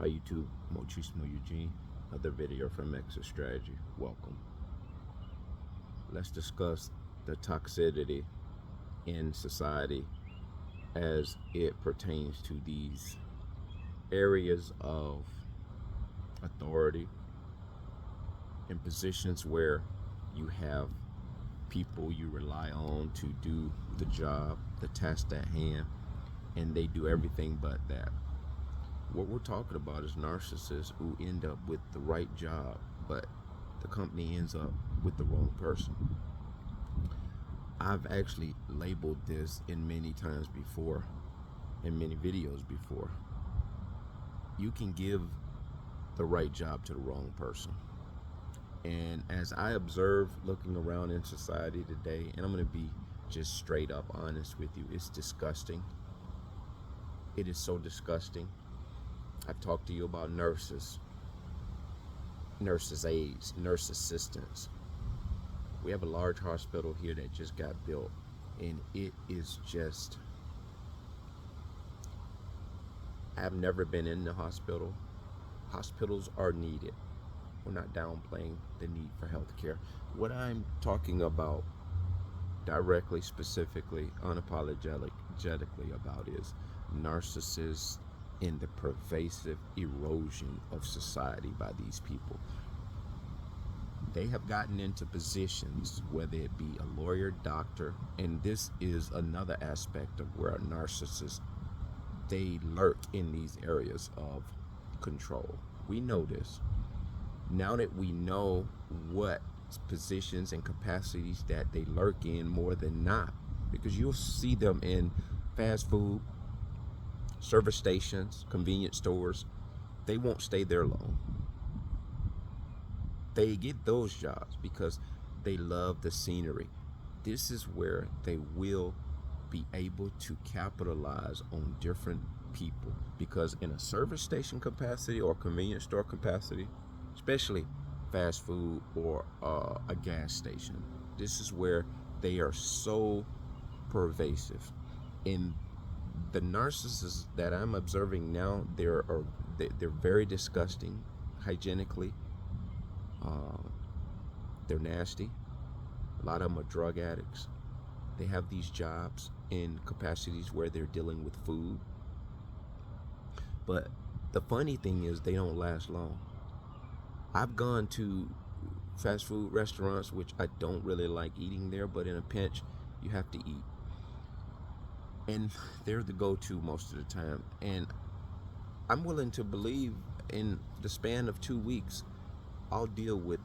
Hi YouTube, Mochismo Eugene, another video from Exit Strategy. Welcome. Let's discuss the toxicity in society as it pertains to these areas of authority and positions where you have people you rely on to do the job, the task at hand, and they do everything but that. What we're talking about is narcissists who end up with the right job, but the company ends up with the wrong person. I've actually labeled this in many times before, in many videos before. You can give the right job to the wrong person. And as I observe looking around in society today, and I'm going to be just straight up honest with you, it's disgusting. It is so disgusting. I've talked to you about nurses aides, nurse assistants. We have a large hospital here that just got built, and it is just, I've never been in the hospital. Hospitals are needed. We're not downplaying the need for health care. What I'm talking about directly, specifically, unapologetically about is narcissists in the pervasive erosion of society by these people. They have gotten into positions, whether it be a lawyer, doctor, and this is another aspect of where a narcissist, they lurk in these areas of control. We know this. Now that we know what positions and capacities that they lurk in more than not, because you'll see them in fast food, service stations, convenience stores, they won't stay there long. They get those jobs because they love the scenery. This is where they will be able to capitalize on different people, because in a service station capacity or convenience store capacity, especially fast food or a gas station, this is where they are so pervasive. In the narcissists that I'm observing now, they're very disgusting hygienically. They're nasty. A lot of them are drug addicts. They have these jobs in capacities where they're dealing with food. But the funny thing is they don't last long. I've gone to fast food restaurants, which I don't really like eating there, but in a pinch, you have to eat. And they're the go-to most of the time. And I'm willing to believe in the span of 2 weeks, I'll deal with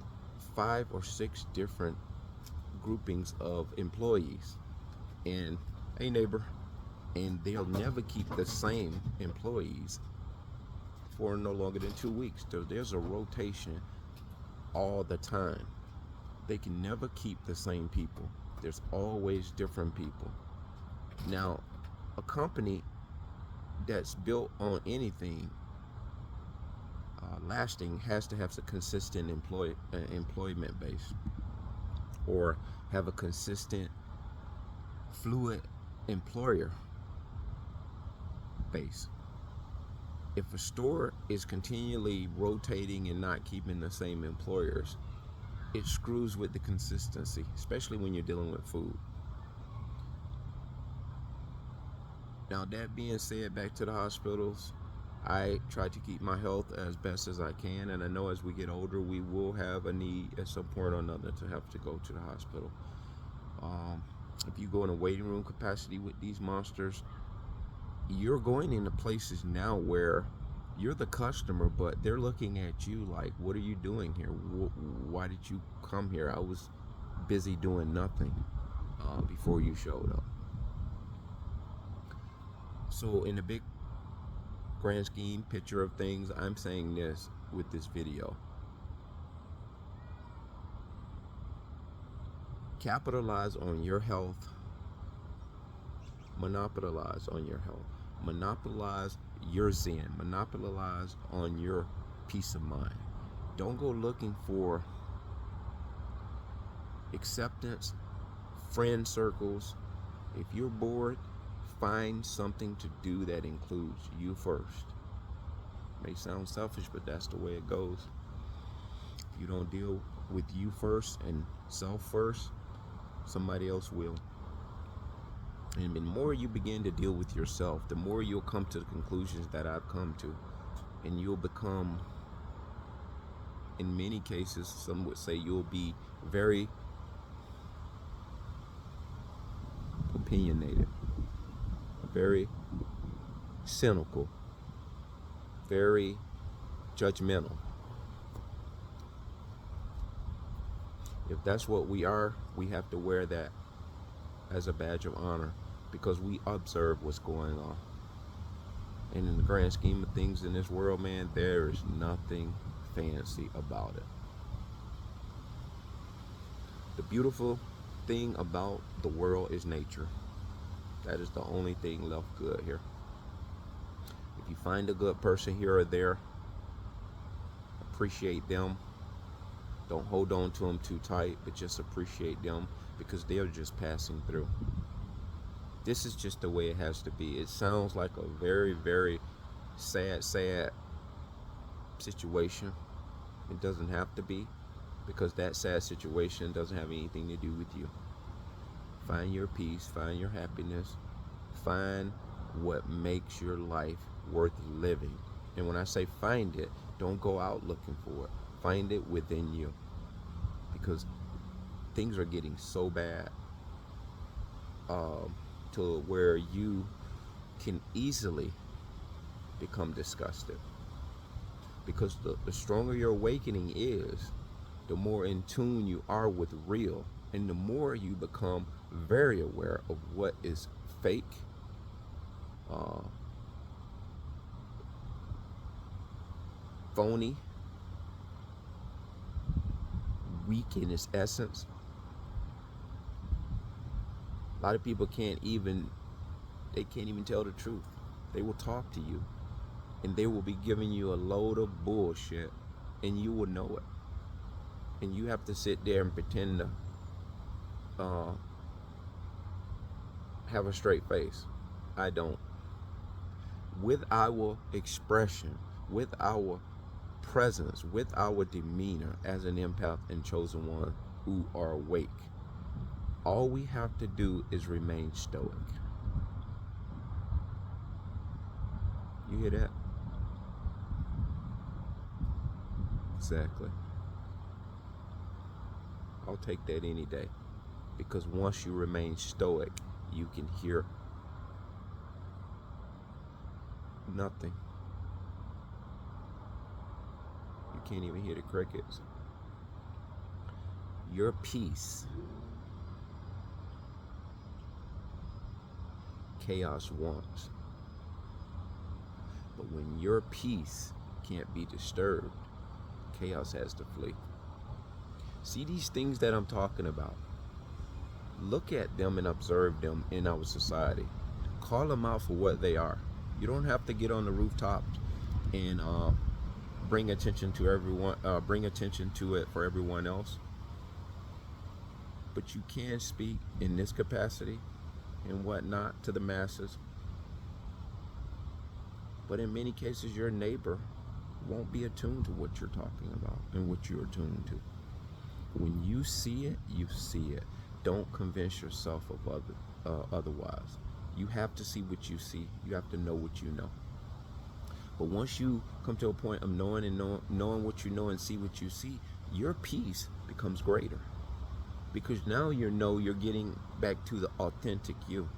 5 or 6 different groupings of employees. And hey neighbor, and they'll never keep the same employees for no longer than 2 weeks. There's a rotation all the time. They can never keep the same people. There's always different people. Now, a company that's built on anything lasting has to have a consistent employment base, or have a consistent, fluid employer base. If a store is continually rotating and not keeping the same employers, it screws with the consistency, especially when you're dealing with food. Now, that being said, back to the hospitals, I try to keep my health as best as I can, and I know as we get older, we will have a need at some point or another to have to go to the hospital. If you go in a waiting room capacity with these monsters, you're going into places now where you're the customer, but they're looking at you like, what are you doing here? Why did you come here? I was busy doing nothing before you showed up. So in the big grand scheme picture of things, I'm saying this with this video: capitalize on your health, monopolize on your health, monopolize your zen, monopolize on your peace of mind. Don't go looking for acceptance, friend circles. If you're bored, find something to do that includes you first. May sound selfish, but that's the way it goes. If you don't deal with you first and self first, somebody else will. And the more you begin to deal with yourself, the more you'll come to the conclusions that I've come to. And you'll become, in many cases, some would say you'll be very opinionated, very cynical, very judgmental. If that's what we are, we have to wear that as a badge of honor, because we observe what's going on. And in the grand scheme of things in this world, man, there is nothing fancy about it. The beautiful thing about the world is nature. That is the only thing left good here. If you find a good person here or there, appreciate them. Don't hold on to them too tight, but just appreciate them, because they're just passing through. This is just the way it has to be. It sounds like a very, very sad situation. It doesn't have to be, because that sad situation doesn't have anything to do with you. Find your peace, find your happiness, find what makes your life worth living. And when I say find it, don't go out looking for it. Find it within you, because things are getting so bad to where you can easily become disgusted. Because the stronger your awakening is, the more in tune you are with real, and the more you become very aware of what is fake, phony, weak in its essence. A lot of people can't even tell the truth. They will talk to you, and they will be giving you a load of bullshit, and you will know it. And you have to sit there and pretend to have a straight face. I don't. With our expression, with our presence, with our demeanor as an empath and chosen one who are awake, all we have to do is remain stoic. You hear that? Exactly. I'll take that any day, because once you remain stoic, you can hear nothing. You can't even hear the crickets. Your peace, chaos wants. But when your peace can't be disturbed, chaos has to flee. See these things that I'm talking about? Look at them and observe them in our society. Call them out for what they are. You don't have to get on the rooftops and bring attention to everyone. Bring attention to it for everyone else. But you can speak in this capacity and whatnot to the masses. But in many cases, your neighbor won't be attuned to what you're talking about and what you're attuned to. When you see it, you see it. Don't convince yourself of otherwise. You have to see what you see. You have to know what you know. But once you come to a point of knowing what you know and see what you see, your peace becomes greater. Because now you're getting back to the authentic you.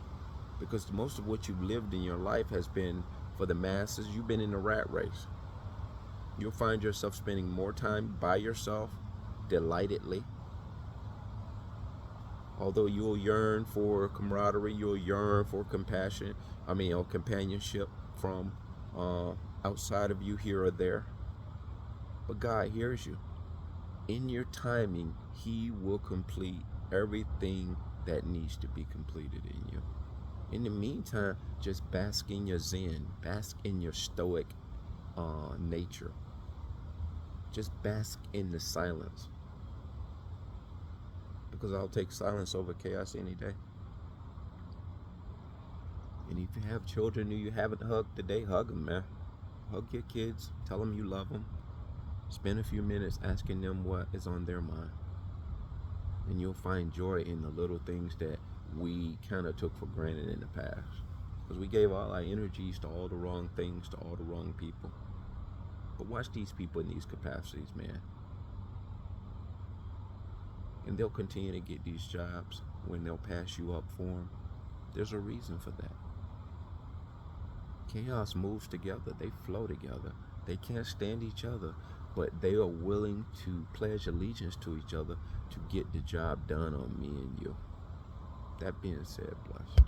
Because most of what you've lived in your life has been for the masses. You've been in a rat race. You'll find yourself spending more time by yourself, delightedly. Although you'll yearn for camaraderie, you'll yearn for companionship from outside of you here or there. But God hears you. In your timing, He will complete everything that needs to be completed in you. In the meantime, just bask in your zen, bask in your stoic nature. Just bask in the silence. Because I'll take silence over chaos any day. And if you have children who you haven't hugged today, hug them, man. Hug your kids. Tell them you love them. Spend a few minutes asking them what is on their mind. And you'll find joy in the little things that we kind of took for granted in the past. Because we gave all our energies to all the wrong things, to all the wrong people. But watch these people in these capacities, man. And they'll continue to get these jobs when they'll pass you up for them. There's a reason for that. Chaos moves together. They flow together. They can't stand each other, but they are willing to pledge allegiance to each other to get the job done on me and you. That being said, bless.